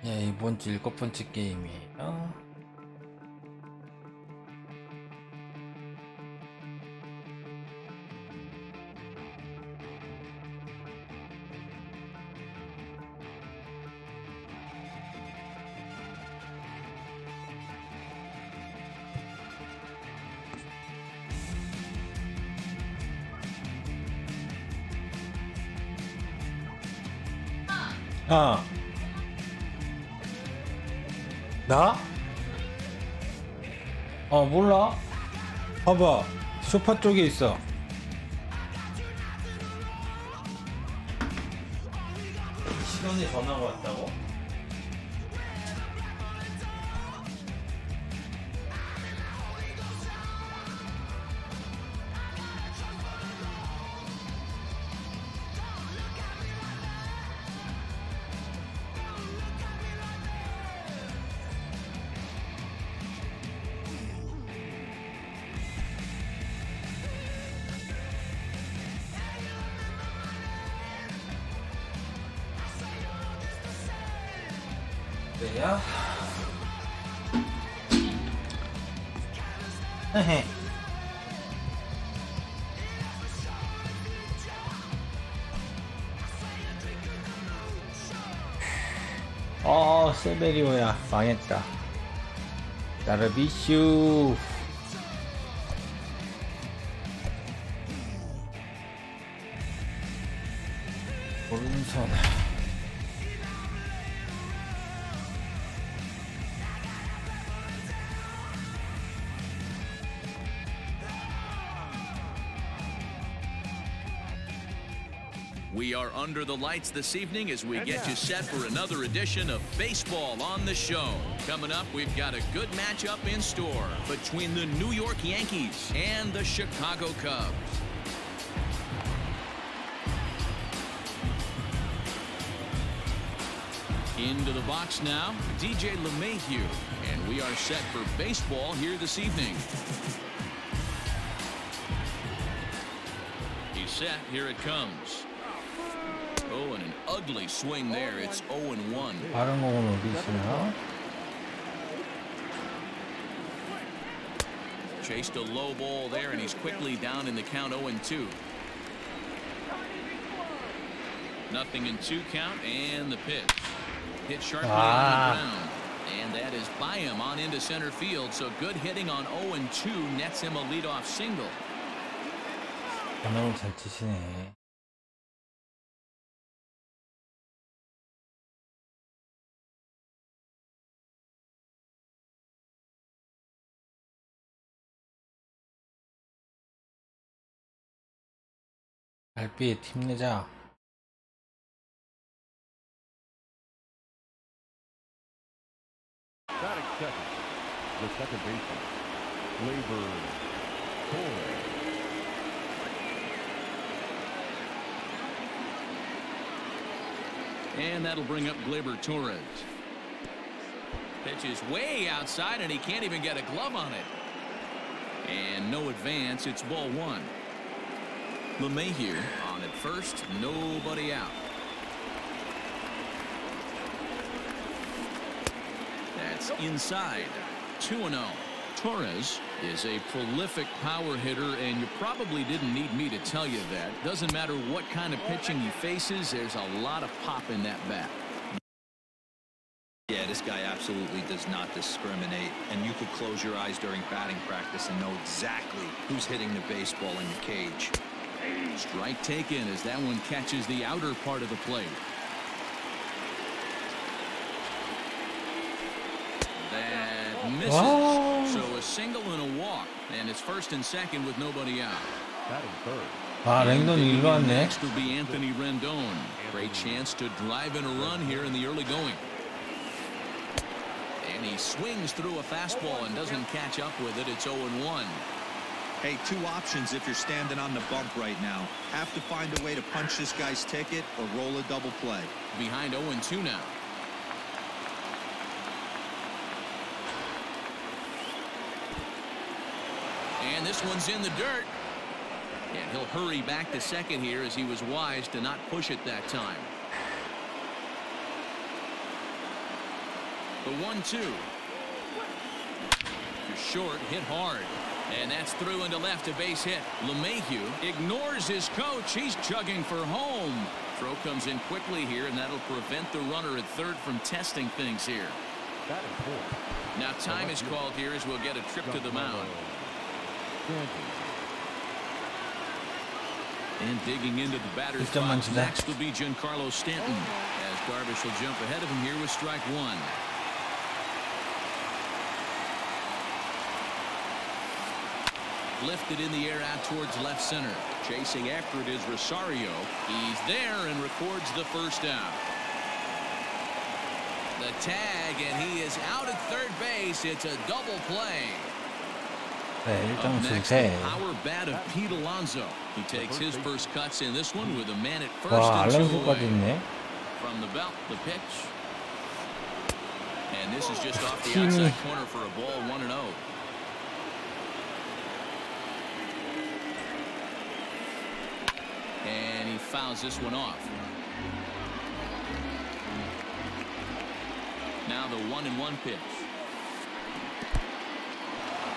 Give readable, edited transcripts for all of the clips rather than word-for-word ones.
네, 이번 주 7번째 게임이에요. 아, 나? 몰라. 봐봐, 소파 쪽에 있어. 시간에 전화가 왔다고? 그래야? 헤헤. 세베리오야, 망했다. 다르비슈. 오른손. We are under the lights this evening as we get you set for another edition of Baseball on the Show. Coming up, we've got a good matchup in store between the New York Yankees and the Chicago Cubs. Into the box now, DJ LeMahieu, and we are set for baseball here this evening. He's set, here it comes. Oh, and an ugly swing there. It's 0-1. 다른 공은 어디 있으나? Chased a low ball there, and he's quickly down in the count 0-2. Nothing in 2 count, and the pitch. Hit sharply on the ground. And that is by him on into center field. So good hitting on 0-2 nets him a leadoff single. 너무 잘 치시네. 달빛 힘내자. Batting second, the second baseman, Gleyber Torres. And that'll bring up Gleyber Torres. Pitch is way outside, and he can't even get a glove on it. And no advance. It's ball 1. LeMahieu on at first, nobody out. That's inside. 2-0. Torres is a prolific power hitter, and you probably didn't need me to tell you that. Doesn't matter what kind of pitching he faces, there's a lot of pop in that bat. Yeah, this guy absolutely does not discriminate, and you could close your eyes during batting practice and know exactly who's hitting the baseball in the cage. Strike taken as that one catches the outer part of the plate. That misses. Wow. So a single and a walk, and it's first and second with nobody out. Batting third, 랭돈 일로 왔네. Next will be Anthony Rendon. Great chance to drive in a run here in the early going. And he swings through a fastball and doesn't catch up with it. It's 0-1. Hey, 2 options if you're standing on the bump right now. Have to find a way to punch this guy's ticket or roll a double play. Behind 0-2 now. And this one's in the dirt. And he'll hurry back to second here as he was wise to not push it that time. The 1-2. You're short, hit hard. And that's through into left, a base hit. LeMahieu ignores his coach. He's chugging for home. Throw comes in quickly here, and that'll prevent the runner at third from testing things here. That is four. Now time is called here as we'll get a trip to the mound. And digging into the batter's box next will be Giancarlo Stanton, as Darvish will jump ahead of him here with strike one. Lifted in the air out towards left center. Chasing after it is Rosario. He's there and records the first out. The tag, and he is out at third base. It's a double play. 네, Up 1점 next, 승패. the power bat of Pete Alonso. He takes his first cuts in this one with a man at first 와, and two 알론소까지 away. 있네. From the belt, the pitch. And this is just off the 팀이- outside corner for a ball, 1-0. And he fouls this one off. Now the 1-1 pitch.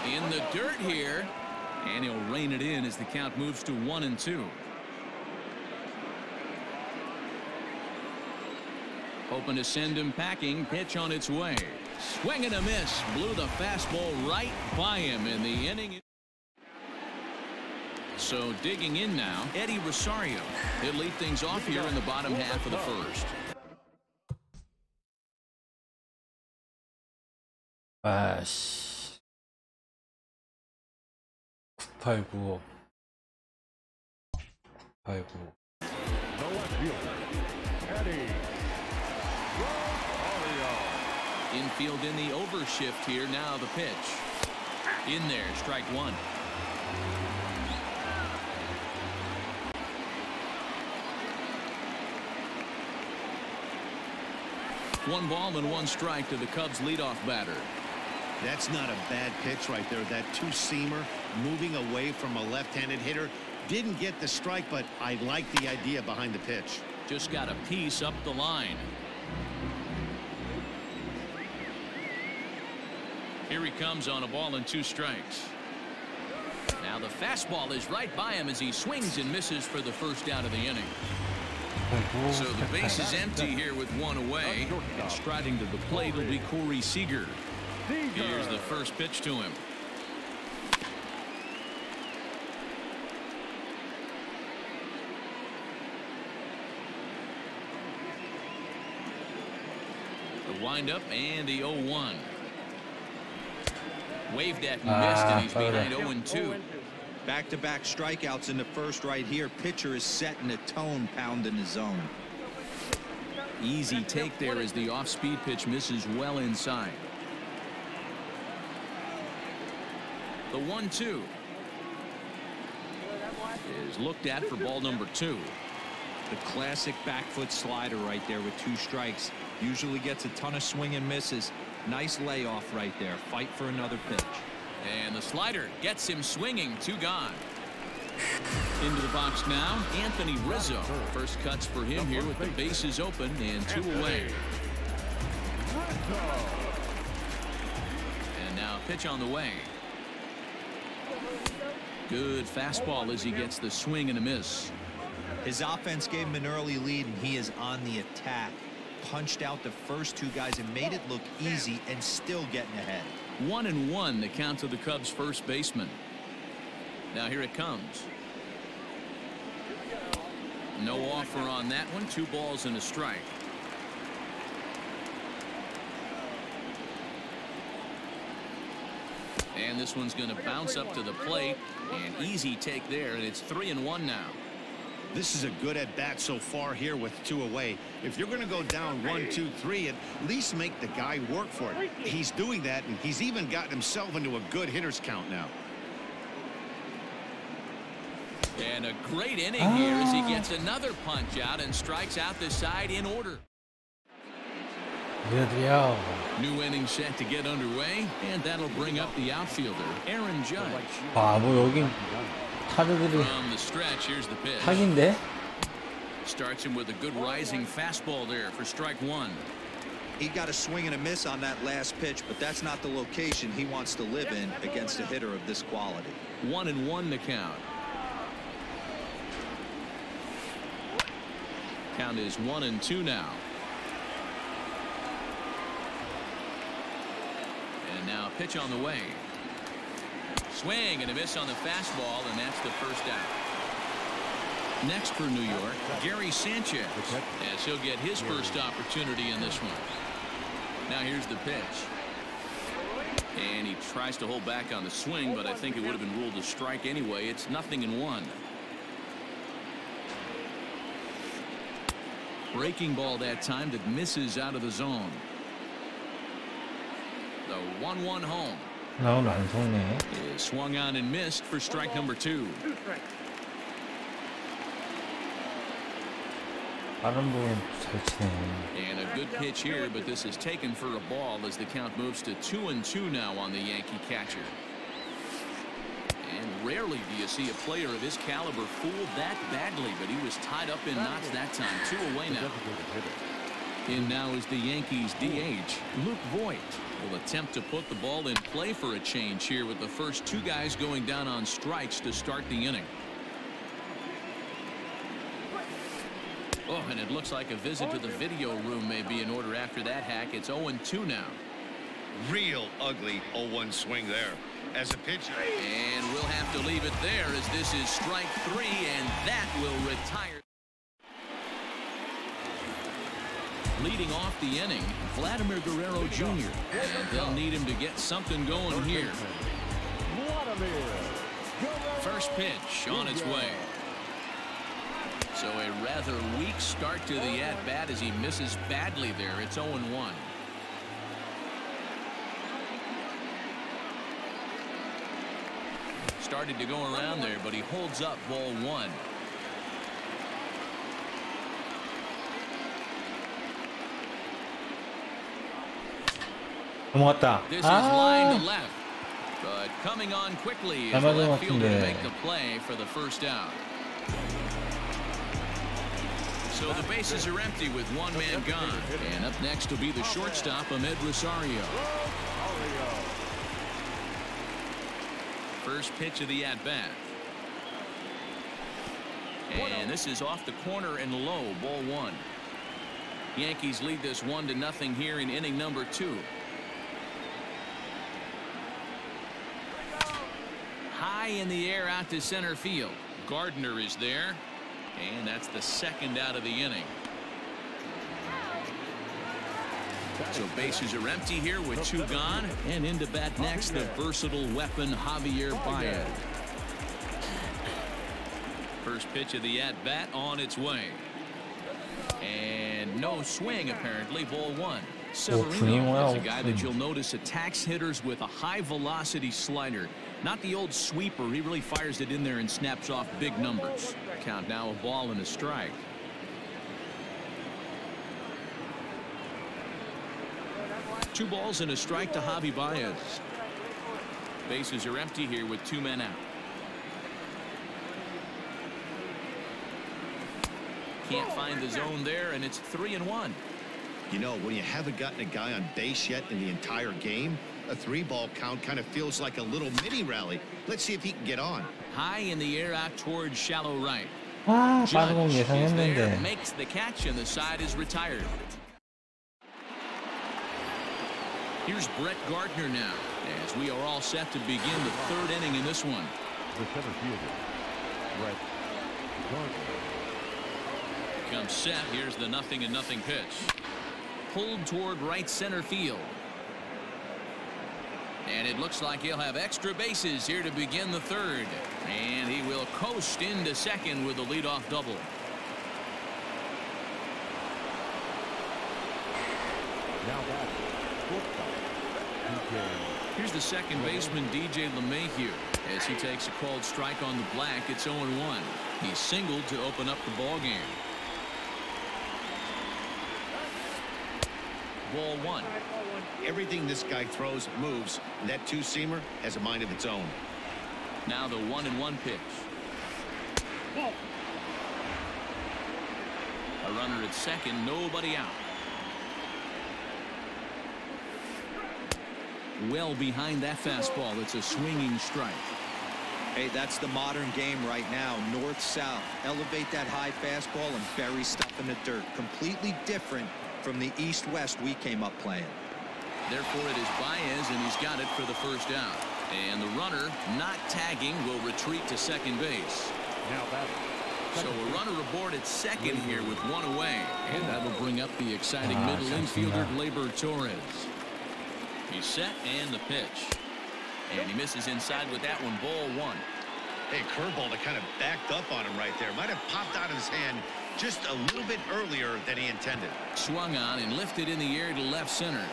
In the dirt here. And he'll rein it in as the count moves to 1-2. Hoping to send him packing. Pitch on its way. Swing and a miss. Blew the fastball right by him in the inning. So digging in now, Eddie Rosario. He'll lead things off here in the bottom half of the first. 아씨. 9895. 889. The left fielder, Eddie Rosario. Infield in the overshift here. Now the pitch. In there, strike one. One ball and one strike to the Cubs leadoff batter. That's not a bad pitch right there. That two-seamer moving away from a left-handed hitter. Didn't get the strike, but I like the idea behind the pitch. Just got a piece up the line. Here he comes on a ball and two strikes. Now the fastball is right by him as he swings and misses for the first out of the inning. So the base is empty here with one away. And striding to the plate will be Corey Seager. Here's the first pitch to him. The windup and the 0-1. Waved at and missed, and he's behind 0-2. Back-to-back strikeouts in the first right here. Pitcher is setting a tone, pounding the zone. Easy take there as the off-speed pitch misses well inside. The 1-2 is looked at for ball number 2. The classic back foot slider right there with two strikes. Usually gets a ton of swing and misses. Nice layoff right there. Fight for another pitch. And the slider gets him swinging. 2 gone. Into the box now, Anthony Rizzo. First cuts for him here with the bases open and 2 away. And now pitch on the way. Good fastball as he gets the swing and a miss. His offense gave him an early lead, and he is on the attack. Punched out the first 2 guys and made it look easy, and still getting ahead. 1-1 the count to the Cubs first baseman. Now here it comes. No offer on that one. 2 balls and a strike. And this one's going to bounce up to the plate. An easy take there, and it's 3-1 now. This is a good at-bat so far here with 2 away. If you're going to go down 1, 2, 3, at least make the guy work for it. He's doing that, and he's even gotten himself into a good hitter's count now. And a great inning here as he gets another punch out and strikes out the side in order. 밀어드려. New inning set to get underway, and that'll bring up the outfielder, Aaron Judge. 아, 뭐 여긴 타자들이 From the stretch, here's the pitch. 타긴데? Starts him with a good rising fastball there for strike 1. He got a swing and a miss on that last pitch, but that's not the location he wants to live in against a hitter of this quality. 1-1 the count. Count is 1-2 now. And now pitch on the way. Swing and a miss on the fastball, and that's the first out. Next for New York, Gary Sanchez, as he'll get his first opportunity in this one. Now here's the pitch. And he tries to hold back on the swing, but I think it would have been ruled a strike anyway. It's 0-1. Breaking ball that time that misses out of the zone. The 1-1 home. 나오면 안 속네. Is swung on and missed for strike number 2. 다른 부분 잘 치네. And a good pitch here, but this is taken for a ball as the count moves to 2-2 now on the Yankee catcher. And rarely do you see a player of his caliber fooled that badly, but he was tied up in knots that time. 2 away now. In now is the Yankees DH, Luke Voit. Will attempt to put the ball in play for a change here with the first 2 guys going down on strikes to start the inning. Oh, and it looks like a visit to the video room may be in order after that hack. It's 0-2 now. Real ugly 0-1 swing there. As a pitcher. And we'll have to leave it there as this is strike 3, and that will retire. Leading off the inning, Vladimir Guerrero Jr. And they'll need him to get something going here. First pitch on its way. So a rather weak start to the at-bat as he misses badly there. It's 0-1. Started to go around there, but he holds up ball 1. 넘어갔다. This is line to left, but coming on quickly as the left fielder to make the play for the first out. So the bases are empty with 1 man gone, and up next will be the shortstop, Amed Rosario. First pitch of the at-bat. And this is off the corner and low, ball 1. Yankees lead this 1-0 here in inning number 2. High in the air out to center field. Gardner is there, and that's the second out of the inning. So bases are empty here with 2 gone, and into bat next the versatile weapon Javier Baez. First pitch of the at-bat on its way. And no swing apparently, ball 1. Severino is a guy that you'll notice attacks hitters with a high velocity slider. Not the old sweeper. He really fires it in there and snaps off big numbers. Count now a ball and a strike. Two balls and a strike to Javi Baez. Bases are empty here with 2 men out. Can't find the zone there, and it's 3-1. You know, when you haven't gotten a guy on base yet in the entire game, a 3-ball count kind of feels like a little mini rally. Let's see if he can get on. High in the air out towards shallow right. 아, 빠른 공 Judge is there, 예상했는데. makes the catch, and the side is retired. Here's Brett Gardner now, as we are all set to begin the 3rd inning in this one. The center fielder, Brett Gardner. Comes set. Here's the 0-0 pitch. Pulled toward right center field. And it looks like he'll have extra bases here to begin the 3rd. And he will coast into second with a leadoff double. Now back, shortstop, DJ. Here's the second baseman, DJ LeMahieu, as he takes a called strike on the black. It's 0-1. He singled to open up the ball game. Ball 1. Everything this guy throws moves, and that 2-seamer has a mind of its own. Now the 1-1 pitch. A runner at second, nobody out. well behind that fastball. It's a swinging strike. Hey, that's the modern game right now. North-south. Elevate that high fastball and bury stuff in the dirt. Completely different from the east-west we came up playing. Therefore, it is Baez, and he's got it for the first out. And the runner, not tagging, will retreat to second base. Now batting. So a runner aboard at second here with one away. And that'll bring up the exciting middle 잘 infielder, 친다. Gleyber Torres. He's set, and the pitch. And he misses inside with that one, ball one. Hey, curveball that kind of backed up on him right there. Might have popped out of his hand just a little bit earlier than he intended. Swung on and lifted in the air to left center.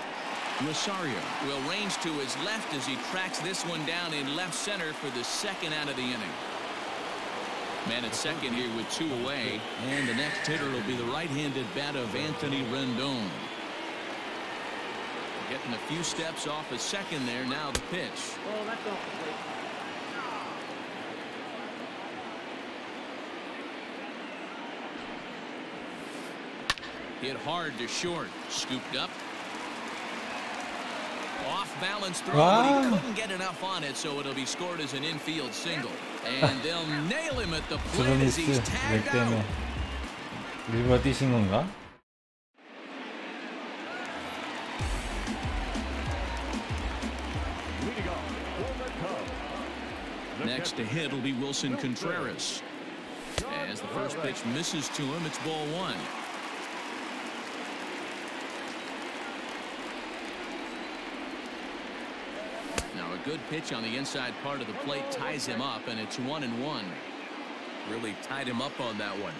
Rosario will range to his left as he tracks this one down in left center for the second out of the inning. Man at second here with two away, and the next hitter will be the right-handed bat of Anthony Rendon. Getting a few steps off of second there. Now the pitch. Hit hard to short. Scooped up. Off balance throw, but he couldn't get enough on it, so it'll be scored as an infield single. And they'll nail him at the plate as he's 드로미스 tagged 렉 때문에 out. 일부러 뛰신 건가? Leading off for the Cubs. Next to hit will be Wilson Contreras. As the first pitch misses to him, it's ball one. Now a good pitch on the inside part of the plate ties him up, and it's 1-1. Really tied him up on that one.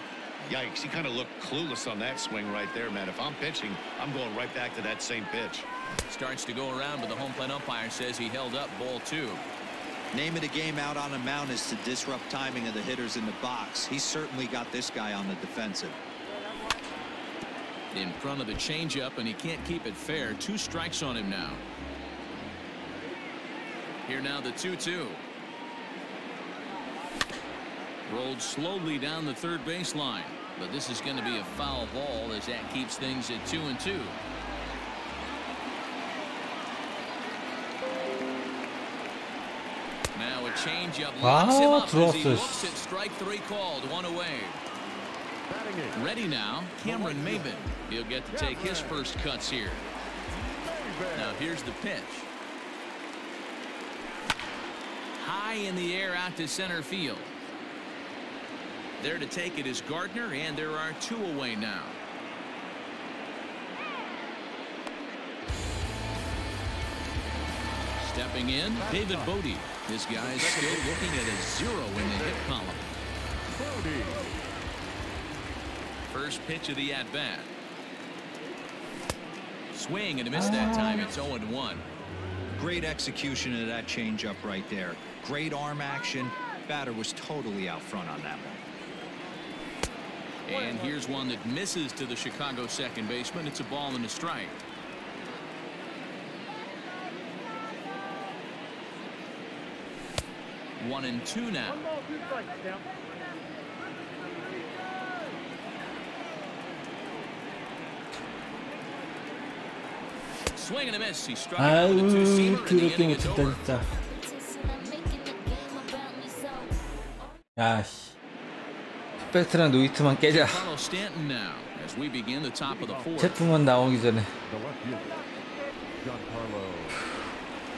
Yikes, he kind of looked clueless on that swing right there, man. If I'm pitching, I'm going right back to that same pitch. Starts to go around, but the home plate umpire says he held up, ball two. Name of the game out on a mound is to disrupt timing of the hitters in the box. He's certainly got this guy on the defensive. In front of the changeup, and he can't keep it fair. 2 strikes on him now. Here now the 2-2. Rolled slowly down the third baseline, but this is going to be a foul ball as that keeps things at 2-2. Now a changeup locks him up as he looks at strike 3 called. 1 away. Batting in. Ready now, Cameron Maybin. He'll get to take his first cuts here. Now here's the pitch. High in the air out to center field. There to take it is Gardner, and there are 2 away now. Stepping in, David Bodie. This guy's still looking at a 0 in the hit column. Bodie. First pitch of the at-bat. Swing and a miss that time. It's 0-1. Great execution of that changeup right there. Great arm action. Batter was totally out front on that one. And here's one that misses to the Chicago second baseman. It's a ball and a strike. One and 2 now. Swing and a miss. He struck out with a 아유 two-seamer, and the 더럽게 inning is 못했다 over. 진짜. 야씨. 스펙트랑 노이트만 깨자. Carlos Stanton now as we begin the top of the 4th. 제품만 나오기 전에. The left fielder. Giancarlo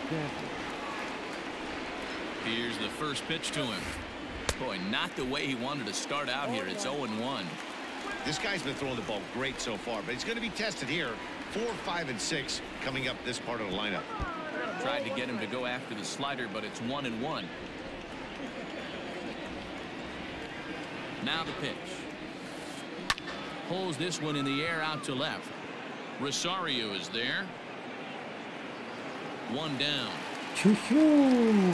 Stanton. Here's the first pitch to him. Boy, not the way he wanted to start out here. It's 0-1. This guy's been throwing the ball great so far, but he's going to be tested here. 4, 5, and 6 coming up this part of the lineup. Tried to get him to go after the slider, but it's 1-1. Now the pitch. Pulls this one in the air out to left. Rosario is there. 1 down. 휴휴.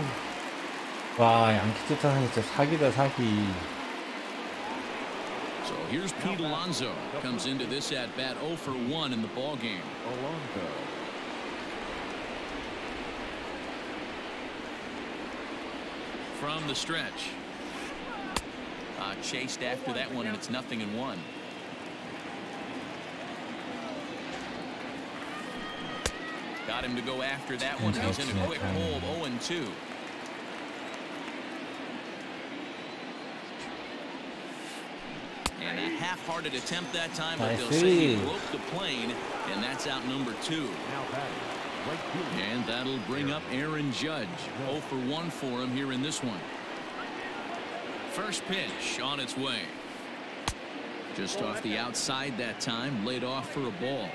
와 양키 쫓아서 진짜 사기다 사기. So here's Pete Alonso. Comes into this at bat 0 for 1 in the ball game. Alonso. From the stretch. Chased after that one, and it's 0-1. Got him to go after that one. He's in a quick hold, 0-2. And a half-hearted attempt that time, but they'll say he broke the plane, and that's out number 2. Now batting, right fielder. And that'll bring up Aaron Judge. 0 for 1 for him here in this one. First pitch on its way. Just off the outside that time, laid off for a ball.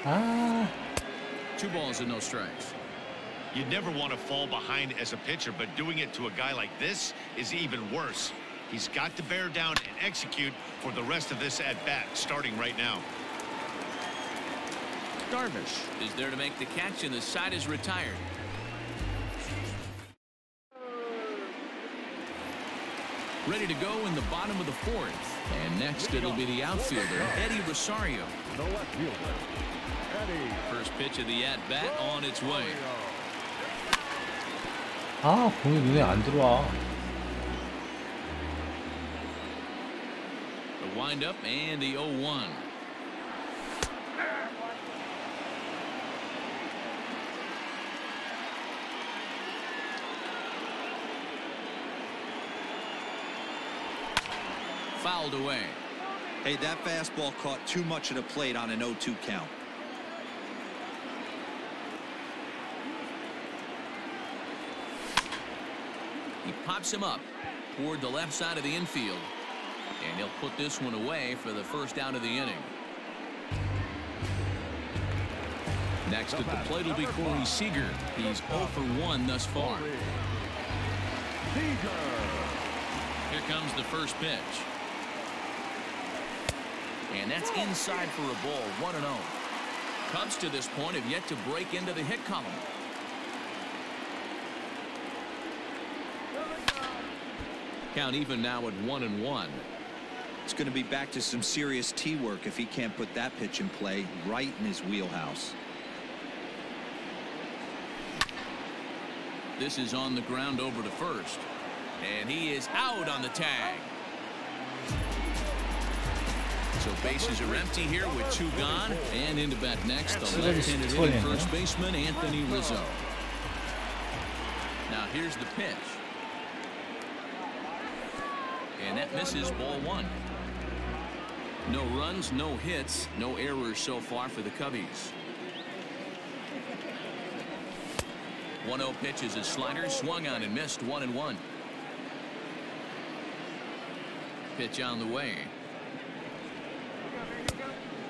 Ah. 2 balls and no strikes. You never want to fall behind as a pitcher, but doing it to a guy like this is even worse. He's got to bear down and execute for the rest of this at-bat, starting right now. Darvish is there to make the catch, and the side is retired. Ready to go in the bottom of the 4th. And next it'll be the outfielder, Eddie Rosario. The left fielder, Eddie. First pitch of the at-bat on its way. 아, 공이 눈에 안 들어와. The windup and the 0-1. Fouled away. Hey, that fastball caught too much of the plate on an 0-2 count. He pops him up toward the left side of the infield, and he'll put this one away for the first out of the inning. Next at the plate will be Corey Seager. He's 0 for 1 thus far. Here comes the first pitch. And that's inside for a ball, 1-0. Cubs to this point have yet to break into the hit column. Count even now at 1-1. It's going to be back to some serious tee work if he can't put that pitch in play right in his wheelhouse. This is on the ground over to first. And he is out on the tag. So bases are empty here with 2 gone. And into bat next, the left-handed hitting first baseman, Anthony Rizzo. Now here's the pitch. And that misses, ball 1. No runs, no hits, no errors so far for the Cubbies. 1-0 pitch is a slider, swung on and missed, 1-1. Pitch on the way.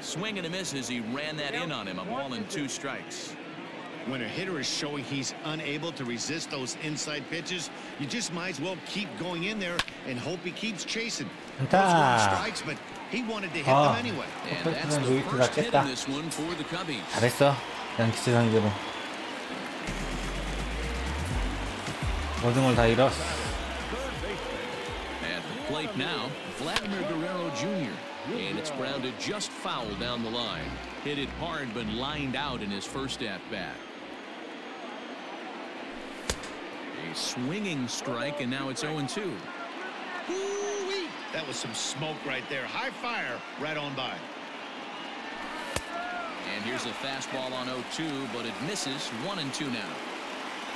Swing and a miss as he ran that in on him. A ball and 2 strikes. When a hitter is showing he's unable to resist those inside pitches, you just might as well keep going in there and hope he keeps chasing. Those weren't strikes, but he wanted to hit them anyway. And that's the first hit in this one for the Cubbies. 잘했어. 양키치 상대로. 모든 걸 다 잃었어. At the plate now, Vladimir Guerrero Jr. And it's grounded just foul down the line. Hit it hard, but lined out in his first at-bat. A swinging strike, and now it's 0-2. That was some smoke right there. High fire right on by. And here's a fastball on 0-2, but it misses. 1-2 now.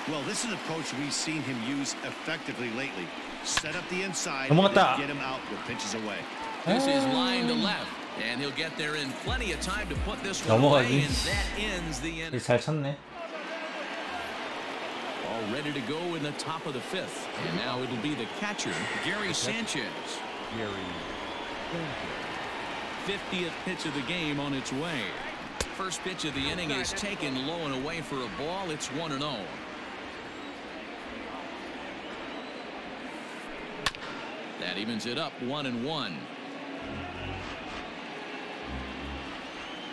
Well, this is an approach we've seen him use effectively lately. Set up the inside 넘어갔다. and get him out with pitches away. This is line to left, and he'll get there in plenty of time to put this one away, and that ends the inning. 잘 쳤네. All ready to go in the top of the 5th, and now it'll be the catcher, Gary Sanchez. Gary Sanchez. 50th pitch of the game on its way. First pitch of the inning is taken low and away for a ball. It's 1-0. That evens it up, 1-1.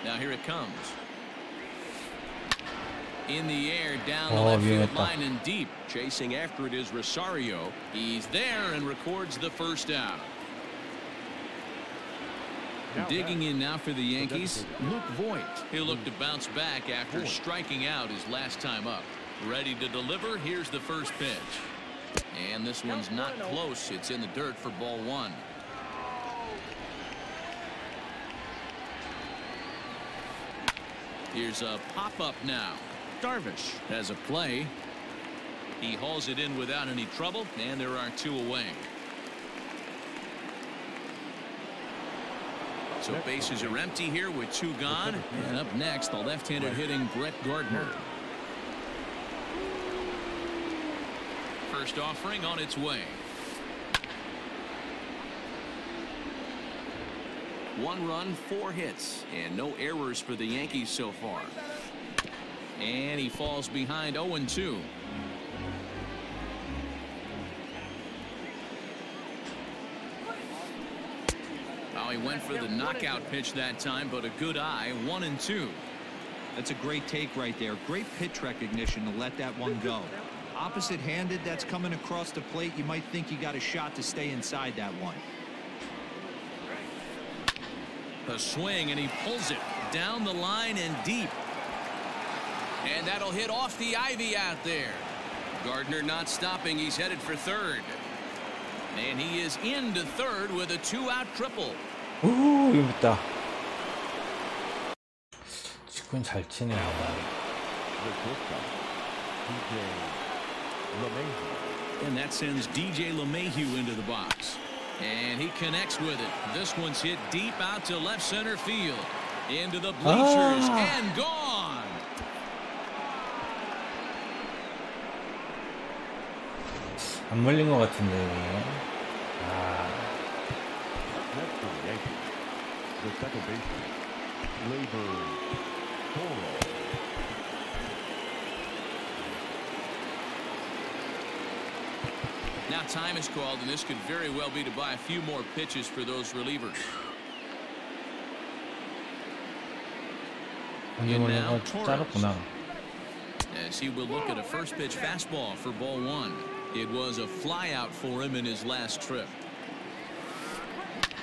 Now here it comes. In the air, down the left field line and deep. Chasing after it is Rosario. He's there and records the first out. Digging in now for the Yankees, Luke Voit. He'll look to bounce back after striking out his last time up. Ready to deliver. Here's the first pitch. And this one's not close. It's in the dirt for ball 1. Here's a pop-up now. Darvish has a play. He hauls it in without any trouble, and there are 2 away. So bases are empty here with 2 gone. And up next, the left-handed hitting Brett Gardner. First offering on its way. 1 run, 4 hits, and no errors for the Yankees so far. And he falls behind 0-2. He went for the knockout pitch that time, but a good eye. 1-2. That's a great take right there. Great pitch recognition to let that one go. Opposite-handed, that's coming across the plate. You might think you got a shot to stay inside that one. A swing, and he pulls it down the line and deep. And that'll hit off the ivy out there. Gardner not stopping. He's headed for third. And he is into third with a 2-out triple. 오, 이거 있다. 직구는 잘 치네. The shortstop, DJ LeMahieu. And that sends DJ LeMahieu into the box. And he connects with it. This one's hit deep out to left center field. Into the bleachers and gone. 안 멀린 것 같은데, 이거. Next for the Yankees, the second baseman, Gleyber Torres. Now time is called, and this could very well be to buy a few more pitches for those relievers. And now Torres, as he will look at a first pitch fastball for ball 1. It was a flyout for him in his last trip.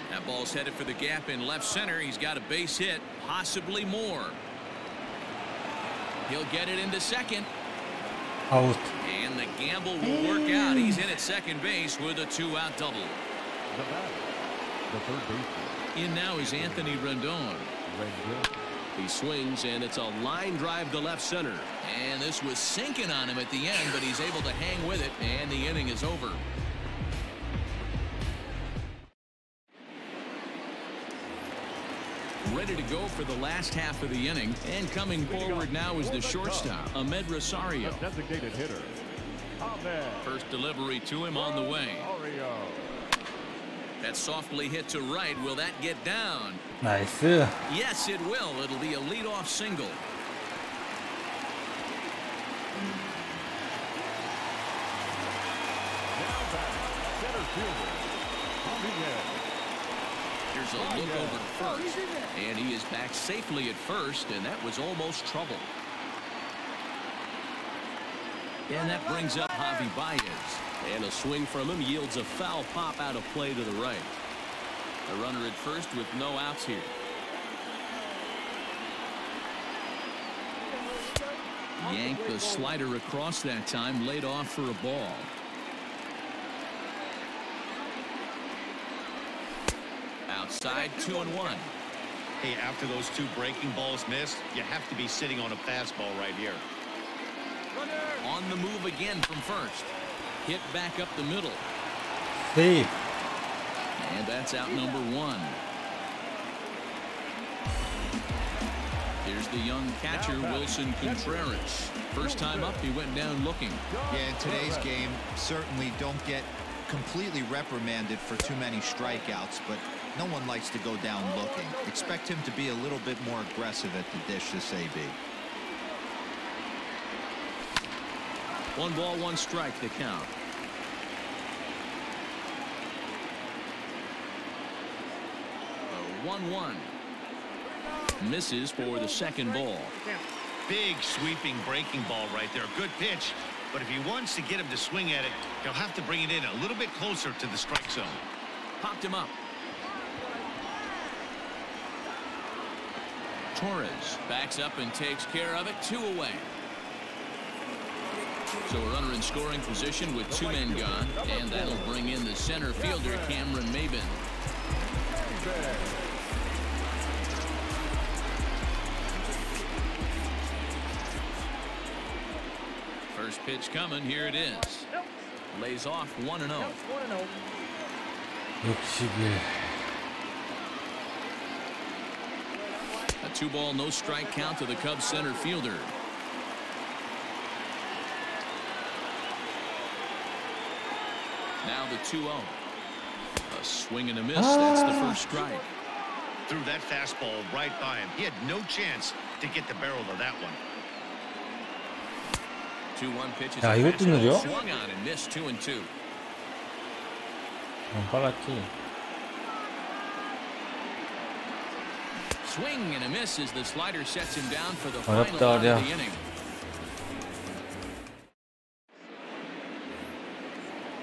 That ball's headed for the gap in left center. He's got a base hit, possibly more. He'll get it into second. 아웃. And the gamble will work out. He's in at second base with a 2-out double. The batter, the third baseman. In now is Anthony Rendon. Rendon. He swings, and it's a line drive to left center. And this was sinking on him at the end, but he's able to hang with it, and the inning is over. Ready to go for the last half of the inning, and coming forward now is the shortstop, Ahmed Rosario. The designated hitter, Ahmed First delivery to him on the way. Rosario. That's softly hit to right. Will that get down? 나이스. Yes, it will. It'll be a leadoff single. Now batting, center fielder, Javier. Here's a look over to first, and he is back safely at first, and that was almost trouble. And that brings up Javi Baez. And a swing from him yields a foul pop out of play to the right. A runner at first with no outs here. Yank the slider across that time, laid off for a ball. Outside, 2-1. Hey, after those 2 breaking balls missed, you have to be sitting on a fastball right here. On the move again from first. Hit back up the middle. 세이프. And that's out number 1. Here's the young catcher, Wilson Contreras. First time up, he went down looking. Yeah, in today's game, certainly don't get completely reprimanded for too many strikeouts, but no one likes to go down looking. Expect him to be a little bit more aggressive at the dish this AB. 1 ball, 1 strike to count. A 1-1. Misses for the second ball. Big sweeping breaking ball right there. Good pitch. But if he wants to get him to swing at it, he'll have to bring it in a little bit closer to the strike zone. Popped him up. Torres backs up and takes care of it. 2 away. So a runner in scoring position with 2 men gone, and that'll bring in the center fielder, Cameron Maybin. Pitch coming. Here it is. Lays off 1-0. 61. A 2-ball, no strike count to the Cubs center fielder. Now the 2-0. A swing and a miss. That's the first strike. Threw that fastball right by him. He had no chance to get the barrel of that one. 2-1 pitches. 야, 이것도 느려? Swung on and missed 2-2. 빨랐지. Swing and a miss as the slider sets him down for the 어렵다, final out 어려. of the inning.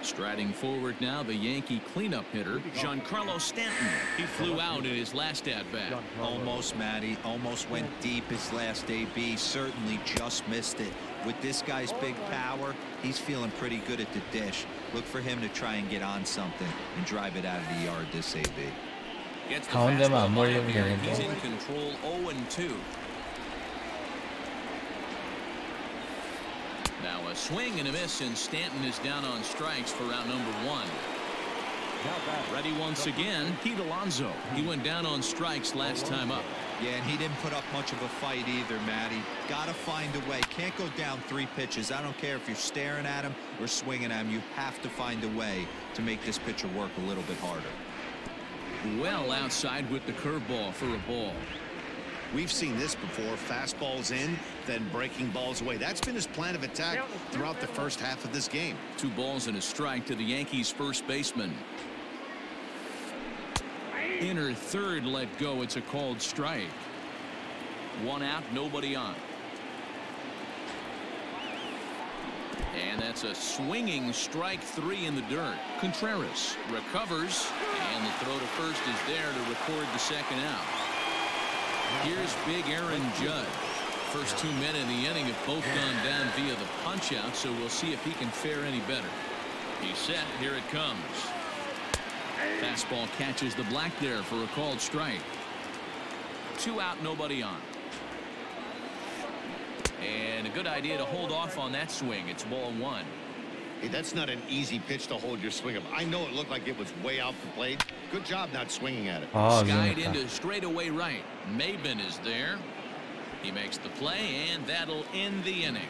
Striding forward now, the Yankee cleanup hitter, Giancarlo Stanton. He flew out in his last at-bat. Almost, Matty. Almost went deep his last AB. Certainly just missed it. With this guy's big power, he's feeling pretty good at the dish. Look for him to try and get on something and drive it out of the yard this AB. Gets the 가운데만 fastball 안 by 몰리면 him here, and he's 되는데. in control 0-2. Now a swing and a miss, and Stanton is down on strikes for out number 1. Ready once again, Pete Alonso. He went down on strikes last time up. Yeah, and he didn't put up much of a fight either, Matty. Got to find a way. Can't go down 3 pitches. I don't care if you're staring at him or swinging at him. You have to find a way to make this pitcher work a little bit harder. Well outside with the curveball for a ball. We've seen this before. Fastballs in, then breaking balls away. That's been his plan of attack throughout the first half of this game. 2 balls and a strike to the Yankees first baseman. Inner third let go. It's a called strike. 1 out, nobody on. And that's a swinging strike 3 in the dirt. Contreras recovers, and the throw to first is there to record the second out. Here's big Aaron Judge. First 2 men in the inning have both gone down via the punch out, so we'll see if he can fare any better. He's set. Here it comes. Fastball catches the black there for a called strike. 2 out, nobody on. And a good idea to hold off on that swing. It's ball 1. Hey, that's not an easy pitch to hold your swing of. I know it looked like it was way out the plate. Good job not swinging at it. 아, Skied 미안했다. into straightaway right. Maben is there. He makes the play, and that'll end the inning.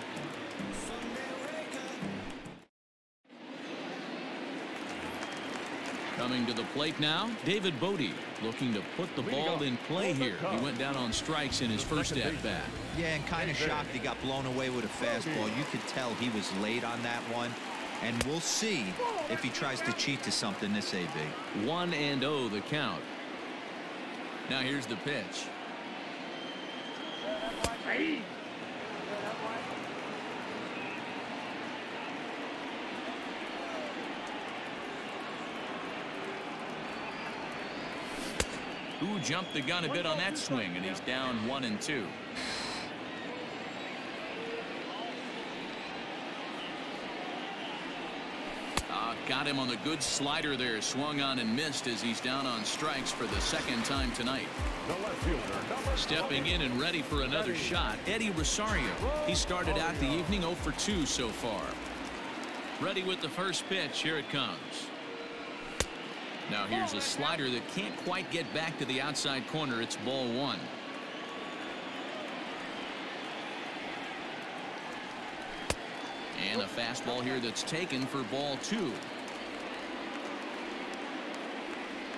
Coming to the plate now, David Bodie looking to put the ball in play here. He went down on strikes in his first at-bat. Yeah, and kind of shocked he got blown away with a fastball. You could tell he was late on that one. And we'll see if he tries to cheat to something this AB. 1-0 the count. Now here's the pitch. Who jumped the gun a bit on that swing, and he's down 1-2. Got him on the good slider there. Swung on and missed as he's down on strikes for the second time tonight. Stepping in and ready for another shot, Eddie Rosario. He started out the evening 0 for 2 so far. Ready with the first pitch. Here it comes. Now here's a slider that can't quite get back to the outside corner. It's ball 1. And a fastball here that's taken for ball 2.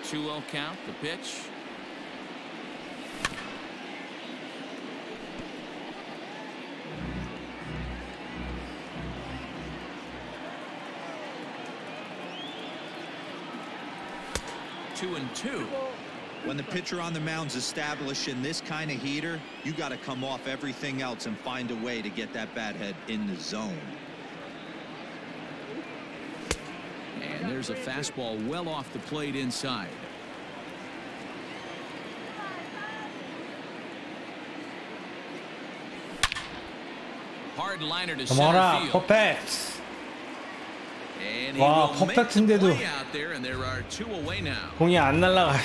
2-0 count. The pitch. Two and two. When the pitcher on the mound's establishing this kind of heater, you got to come off everything else and find a way to get that bat head in the zone. And there's a fastball well off the plate inside. Hard liner to center 넘어라. field. 퍼펙트. And he 와, will make the 퍼펙트인데도 play out there, and there are 2 away now. 공이 안 날아가.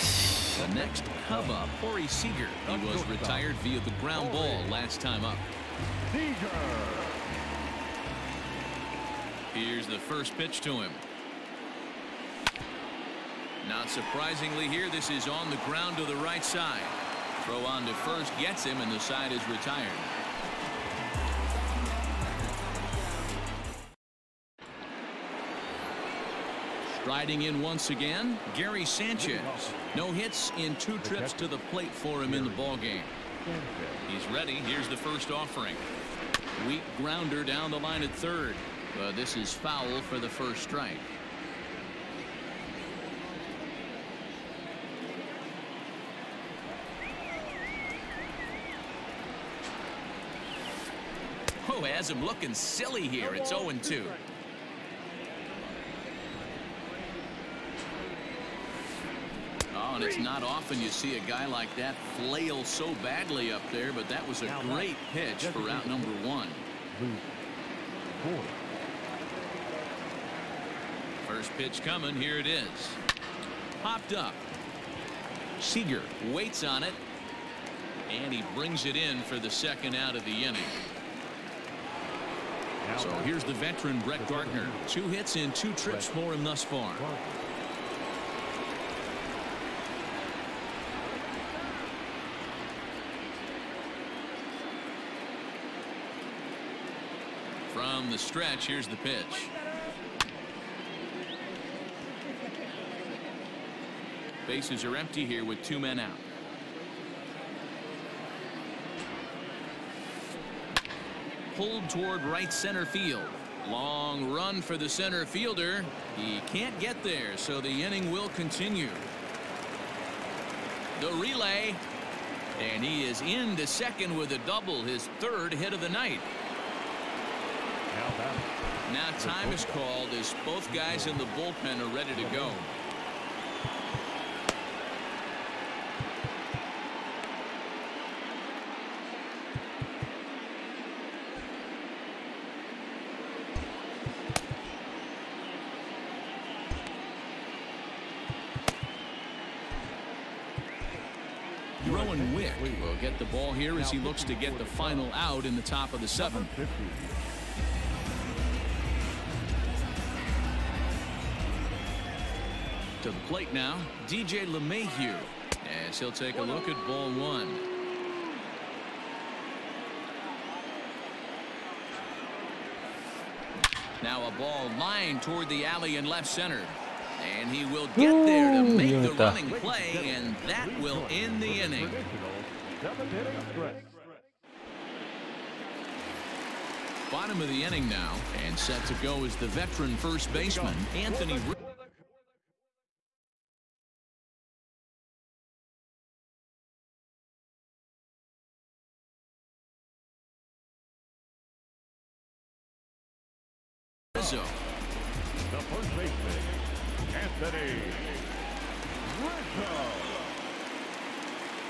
The next Cub up, Corey Seager. He was retired via the ground ball last time up. Here's the first pitch to him. Not surprisingly here, this is on the ground to the right side. Throw on to first gets him, and the side is retired. Striding in once again, Gary Sanchez. No hits in 2 trips to the plate for him in the ballgame. He's ready. Here's the first offering. Weak grounder down the line at third. But this is foul for the first strike. Oh, has him looking silly here. It's 0-2. Oh, and it's not often you see a guy like that flail so badly up there, but that was a great pitch for out number 1. First pitch coming. Here it is. Popped up. Seager waits on it, and he brings it in for the second out of the inning. So here's the veteran Brett Gardner. 2 hits in 2 trips for him thus far. From the stretch, here's the pitch. Bases are empty here with 2 men out. Pulled toward right center field. Long run for the center fielder. He can't get there, so the inning will continue. The relay, and he is into second with a double, his 3rd hit of the night. Now time is called as both guys in the bullpen are ready to go. Rowan Wick will get the ball here as he looks to get the final out in the top of the 7th. To the plate now, DJ LeMahieu, as he'll take a look at ball 1. Now a ball lined toward the alley in left center. And he will get there to make the running play, and that will end the inning. Bottom of the inning now, and set to go is the veteran first baseman, Anthony Rizzo. The first baseman, Anthony Rizzo.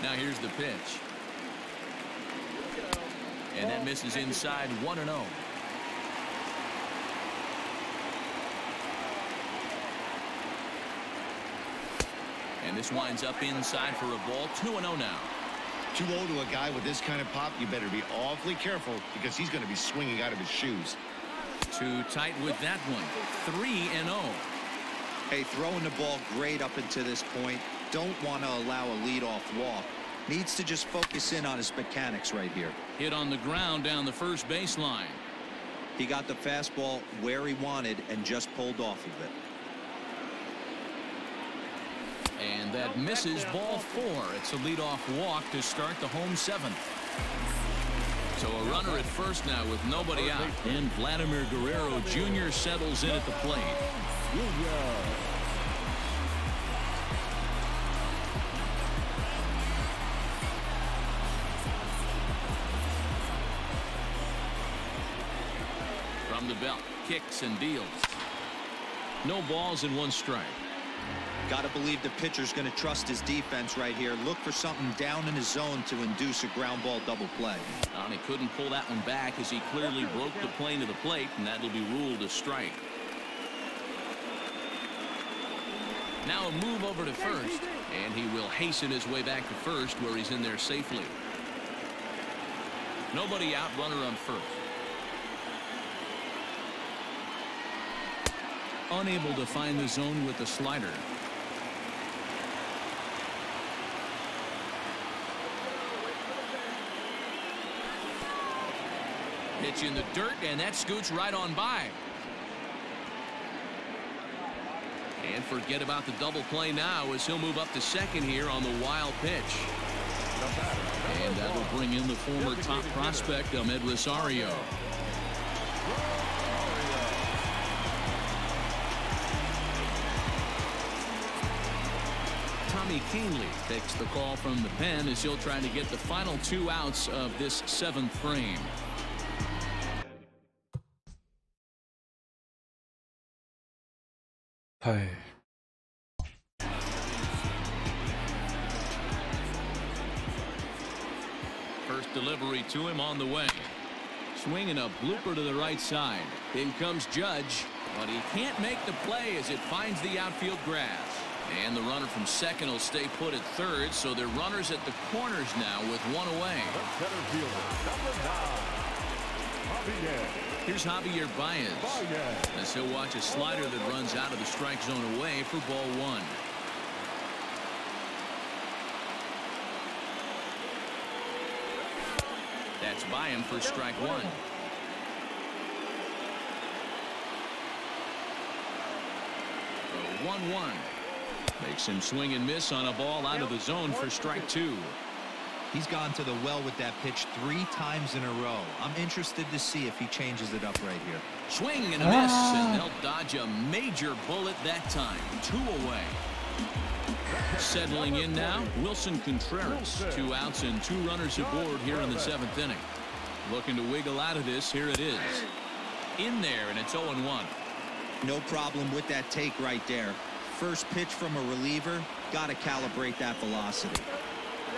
Now here's the pitch. And that misses inside 1-0. And this winds up inside for a ball. 2-0 now. 2-0 to a guy with this kind of pop, you better be awfully careful because he's going to be swinging out of his shoes. Too tight with that one. 3-0. Hey, throwing the ball great up until this point. Don't want to allow a leadoff walk. Needs to just focus in on his mechanics right here. Hit on the ground down the first baseline. He got the fastball where he wanted and just pulled off of it. And that misses ball 4. It's a leadoff walk to start the home 7th. So a runner at first now with nobody out. And Vladimir Guerrero Jr. settles in at the plate. From the belt, kicks and deals. No balls and 1 strike. Got to believe the pitcher's going to trust his defense right here. Look for something down in his zone to induce a ground ball double play. And he couldn't pull that one back as he clearly broke the plane to the plate, and that'll be ruled a strike. Now a move over to first, and he will hasten his way back to first where he's in there safely. Nobody out, runner on first. unable to find the zone with the slider. Pitch in the dirt, and that scoots right on by. And forget about the double play now as he'll move up to second here on the wild pitch. And that will bring in the former top prospect, Ahmed Rosario. Tommy Kahnle takes the call from the pen as he'll try to get the final 2 outs of this 7th frame. Hi. First delivery to him on the way. Swinging a blooper to the right side. In comes Judge, but he can't make the play as it finds the outfield grass. And the runner from second will stay put at third, so they're runners at the corners now with 1 away. The center fielder, number 9, Javier. Here's Javier Baez as he'll watch a slider that runs out of the strike zone away for ball 1. That's by him for strike 1. 1-1. Makes him swing and miss on a ball out of the zone for strike 2. He's gone to the well with that pitch 3 times in a row. I'm interested to see if he changes it up right here. Swing and a miss, and they'll dodge a major bullet that time. 2 away. Settling in now, Wilson Contreras. 2 outs and 2 runners aboard here in the 7th inning. Looking to wiggle out of this. Here it is. In there, and it's 0-1. No problem with that take right there. First pitch from a reliever, got to calibrate that velocity.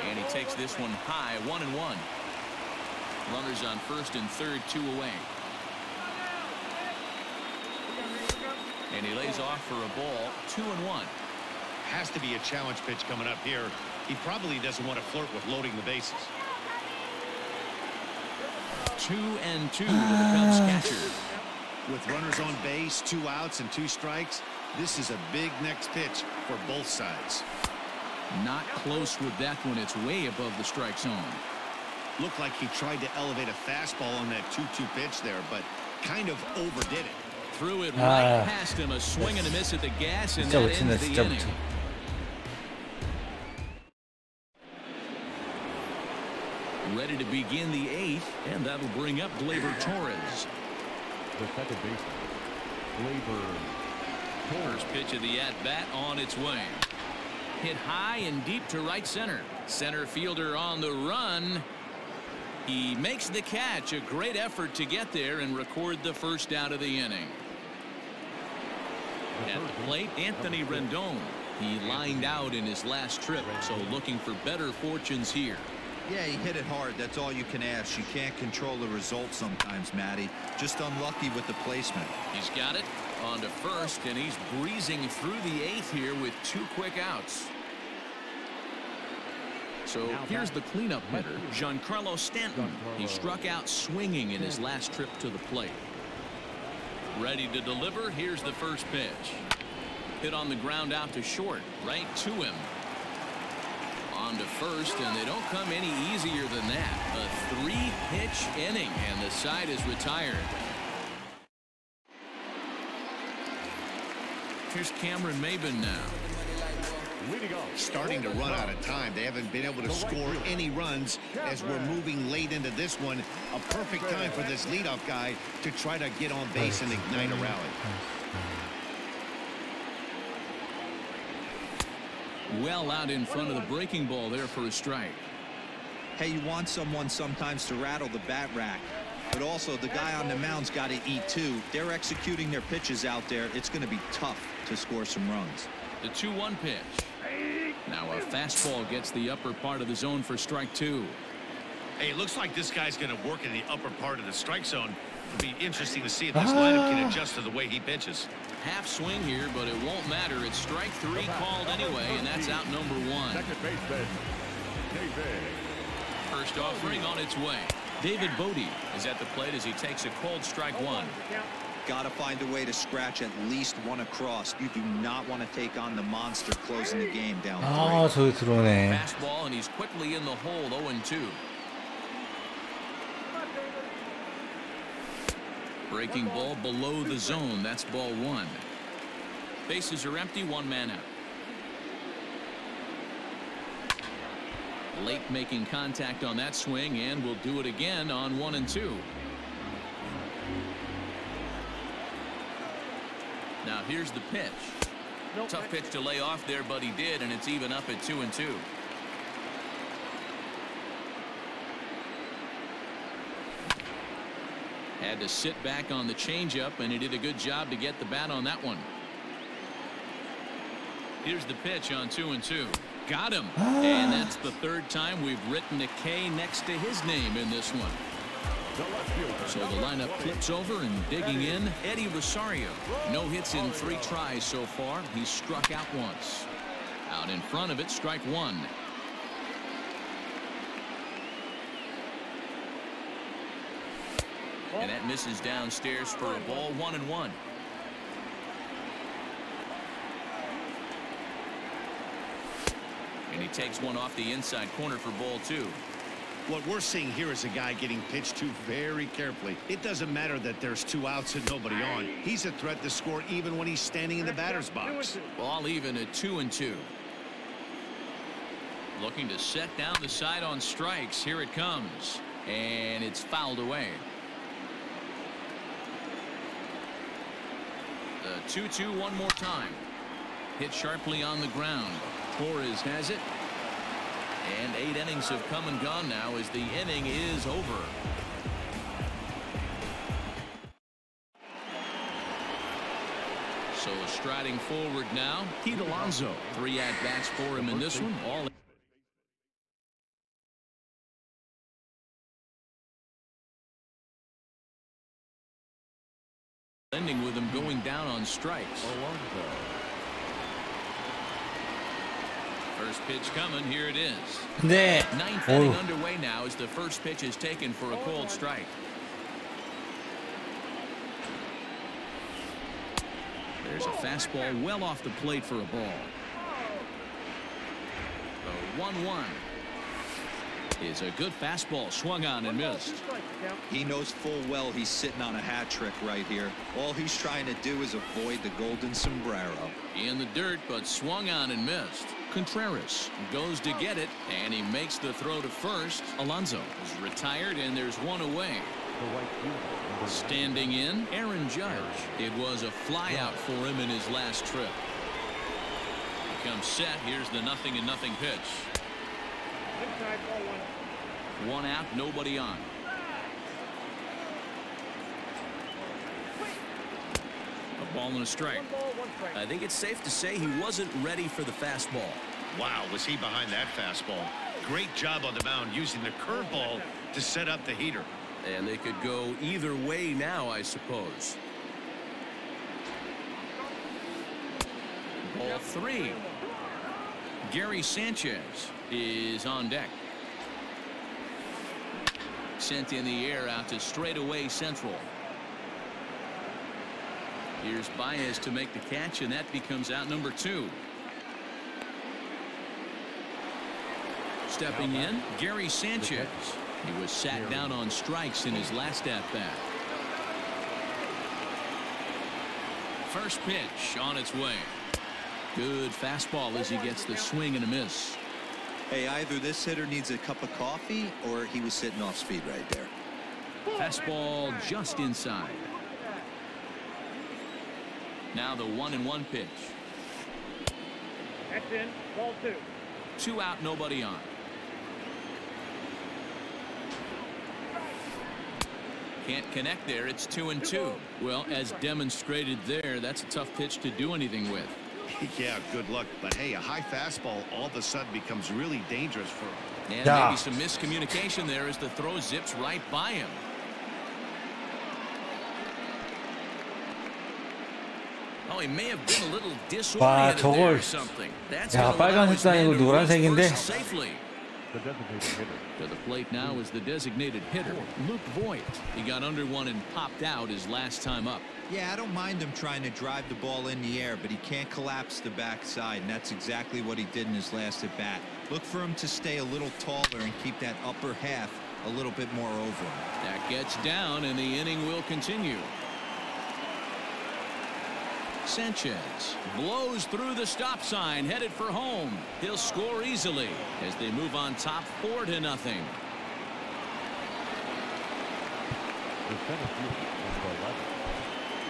And he takes this one high, 1-1. Runners on first and third, 2 away. And he lays off for a ball, 2-1. Has to be a challenge pitch coming up here. He probably doesn't want to flirt with loading the bases. 2-2 to the Cubs catcher. With runners on base, 2 outs and 2 strikes, this is a big next pitch for both sides. Not close with that one. It's way above the strike zone. Looked like he tried to elevate a fastball on that 2-2 pitch there, but kind of overdid it. Threw it right past him. A swing and a miss at the gas, and that ends the inning. Ready to begin the 8th, and that'll bring up Gleyber Torres. The second baseman, Gleyber Torres. First pitch of the at-bat on its way. Hit high and deep to right center. Center fielder on the run. He makes the catch. A great effort to get there and record the first out of the inning. At the plate, Anthony Rendon. He lined out in his last trip, so looking for better fortunes here. Yeah, he hit it hard. That's all you can ask. You can't control the result sometimes, Matty. Just unlucky with the placement. He's got it on to first, and he's breezing through the 8th here with 2 quick outs. So here's the cleanup hitter, Giancarlo Stanton. He struck out swinging in his last trip to the plate. Ready to deliver. Here's the first pitch. Hit on the ground out to short, right to him. On to first, and they don't come any easier than that. A 3-pitch inning, and the side is retired. Here's Cameron Maybin now. Starting to run out of time. They haven't been able to score any runs as we're moving late into this one. A perfect time for this leadoff guy to try to get on base and ignite a rally. Well out in front of the breaking ball there for a strike. Hey, you want someone sometimes to rattle the bat rack, but also the guy on the mound's got to eat too. They're executing their pitches out there. It's going to be tough to score some runs. The 2-1 pitch. Now a fastball gets the upper part of the zone for strike 2. Hey, it looks like this guy's going to work in the upper part of the strike zone. It'll be interesting to see if this lineup can adjust to the way he pitches. Half swing here, but it won't matter. It's strike 3 called anyway, and that's out number 1. Second baseman, David. First offering on its way. David Bodie is at the plate as he takes a cold strike 1. Got to find a way to scratch at least one across. You do not want to take on the monster closing the game down 3. 아, 저기 들어오네. Fastball, and he's quickly in the hole, 0-2. Breaking ball below the zone. That's ball 1. Bases are empty, 1 man out. Late making contact on that swing, and will do it again on 1-2. Now here's the pitch. Tough pitch to lay off there, but he did, and it's even up at 2-2. Had to sit back on the changeup, and he did a good job to get the bat on that one. Here's the pitch on 2-2. Got him. And that's the 3rd time we've written a K next to his name in this one. So the lineup flips over, and digging in, Eddie Rosario. No hits in 3 tries so far. He's struck out once. Out in front of it, strike 1. And that misses downstairs for a ball, 1-1. And he takes one off the inside corner for ball 2. What we're seeing here is a guy getting pitched to very carefully. It doesn't matter that there's 2 outs and nobody on. He's a threat to score even when he's standing in the batter's box. Ball even at 2-2. Looking to set down the side on strikes. Here it comes. And it's fouled away. The 2-2 one more time. Hit sharply on the ground. Torres has it. And 8 innings have come and gone now as the inning is over. So striding forward now, Pete Alonso. 3 at-bats for him in this one. All ending with him going down on strikes. First pitch coming. Here it is. 네. 9th inning underway now as the first pitch is taken for a cold strike. There's a fastball well off the plate for a ball. The 1-1 is a good fastball swung on and missed. He knows full well he's sitting on a hat trick right here. All he's trying to do is avoid the golden sombrero. In the dirt, but swung on and missed. Contreras goes to get it, and he makes the throw to first. Alonso is retired, and there's one away. Standing in, Aaron Judge. It was a flyout for him in his last trip. He comes set. Here's the 0-0 pitch. 1 out, nobody on. A ball and a strike. I think it's safe to say he wasn't ready for the fastball. Wow, was he behind that fastball. Great job on the mound using the curveball to set up the heater. And they could go either way now, I suppose. Ball 3. Gary Sanchez is on deck. Sent in the air out to straightaway central. Here's Baez to make the catch, and that becomes out number 2. Stepping in, Gary Sanchez. He was sat down on strikes in his last at-bat. First pitch on its way. Good fastball as he gets the swing and a miss. Hey, either this hitter needs a cup of coffee or he was sitting off speed right there. Fastball just inside. Now the 1-1 pitch. That's in. Ball 2. 2 out, nobody on. Can't connect there. It's 2-2. Well, as demonstrated there, that's a tough pitch to do anything with. Yeah, good luck. But hey, a high fastball all of a sudden becomes really dangerous for him. And maybe some miscommunication there as the throw zips right by him. Oh, he may have been a little disoriented there or something. That's 야, 빨간색도 아니고 노란색인데. safely. the designated hitter. To the plate now is the designated hitter, Luke Voigt. He got under one and popped out his last time up. Yeah, I don't mind him trying to drive the ball in the air, but he can't collapse the backside, and that's exactly what he did in his last at bat. Look for him to stay a little taller and keep that upper half a little bit more over him. That gets down, and the inning will continue. Sanchez blows through the stop sign, headed for home. He'll score easily as they move on top 4-0. The center fielder, number 11,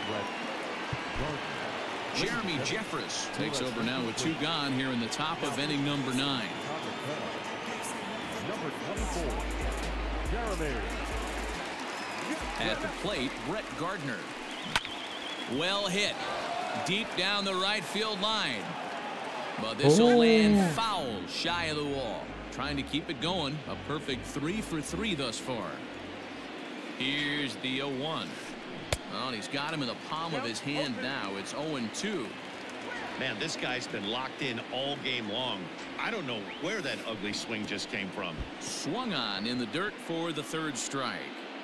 Brett Gardner. Jeremy Jeffress takes over now with 2 gone here in the top of inning number 9. Number 24, Jeremy. At the plate, Brett Gardner. Well hit. Deep down the right field line. But this will land foul shy of the wall. Trying to keep it going. A perfect 3 for 3 thus far. Here's the 0-1. Well, and he's got him in the palm of his hand now. It's 0-2. Man, this guy's been locked in all game long. I don't know where that ugly swing just came from. Swung on in the dirt for the 3rd strike.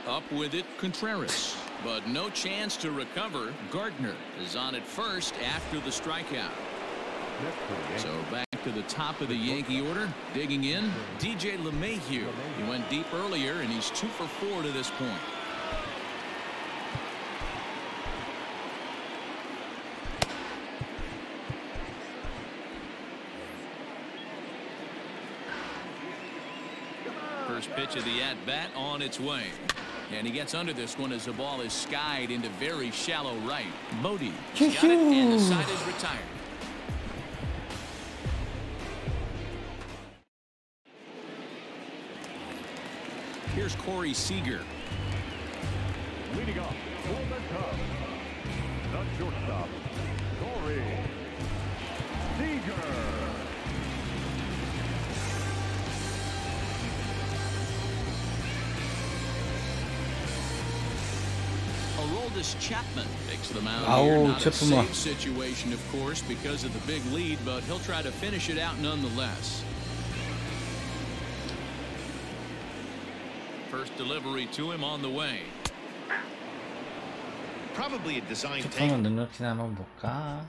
Up with it, Contreras. But no chance to recover. Gardner is on at first after the strikeout. So back to the top of the Yankee order. Digging in, DJ LeMahieu. He went deep earlier, and he's 2 for 4 to this point. First pitch of the at-bat on its way. And he gets under this one as the ball is skied into very shallow right. Bodie got it, and the side is retired. Here's Corey Seager. Leading off for the Cubs, the shortstop, Corey Seager. Aroldis Chapman takes the mound Ow, here. Not a Chapman. safe situation, of course, because of the big lead, but he'll try to finish it out nonetheless. First delivery to him on the way. Probably a design take. 슈퍼만 능력치나 한번 볼까?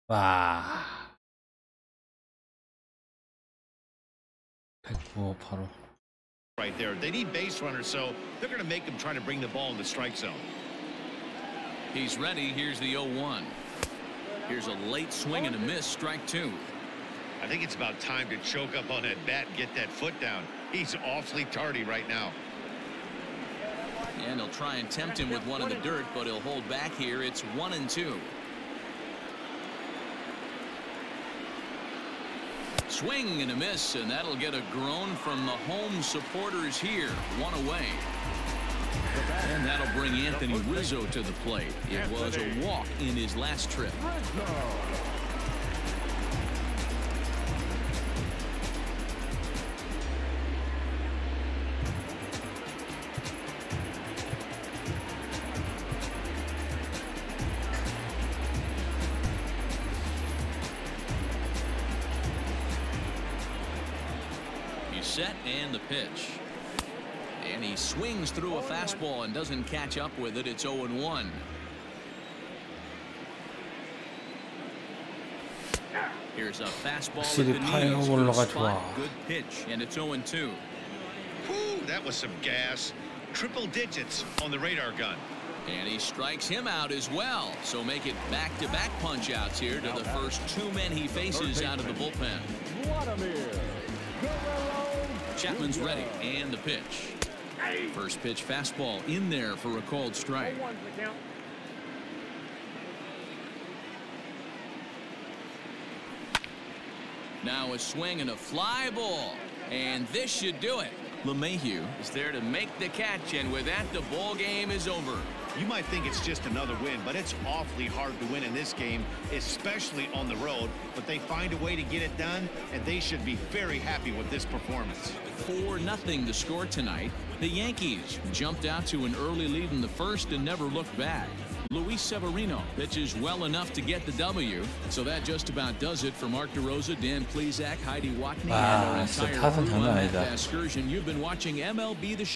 와. 195 Right there. They need base runners, so they're going to make them try to bring the ball in the strike zone. He's ready. Here's the 0-1. Here's a late swing and a miss. Strike 2. I think it's about time to choke up on that bat and get that foot down. He's awfully tardy right now. And he'll try and tempt him with one in the dirt, but he'll hold back here. It's 1-2. Swing and a miss, and that'll get a groan from the home supporters here. 1 away. And that'll bring Anthony Rizzo to the plate. It was a walk in his last trip. Set and the pitch. And he swings through a fastball and doesn't catch up with it. It's 0-1. Here's a fastball at the knees. Good spot, good pitch, and it's 0-2. Whew, that was some gas. Triple digits on the radar gun. And he strikes him out as well. So make it back-to-back punch-outs here to the first 2 men he faces out of the bullpen. Chapman's ready, and the pitch. First pitch fastball in there for a called strike. Now a swing and a fly ball, and this should do it. LeMahieu is there to make the catch, and with that, the ball game is over. You might think it's just another win, but it's awfully hard to win in this game, especially on the road. But they find a way to get it done, and they should be very happy with this performance. 4-0 to score tonight. The Yankees jumped out to an early lead in the first and never looked back. Luis Severino pitches well enough to get the W. So that just about does it for Mark DeRosa, Dan Plesac, Heidi Watney, and our 진짜 entire 타선 crew 장난 on that 아니다. excursion. You've been watching MLB The Show.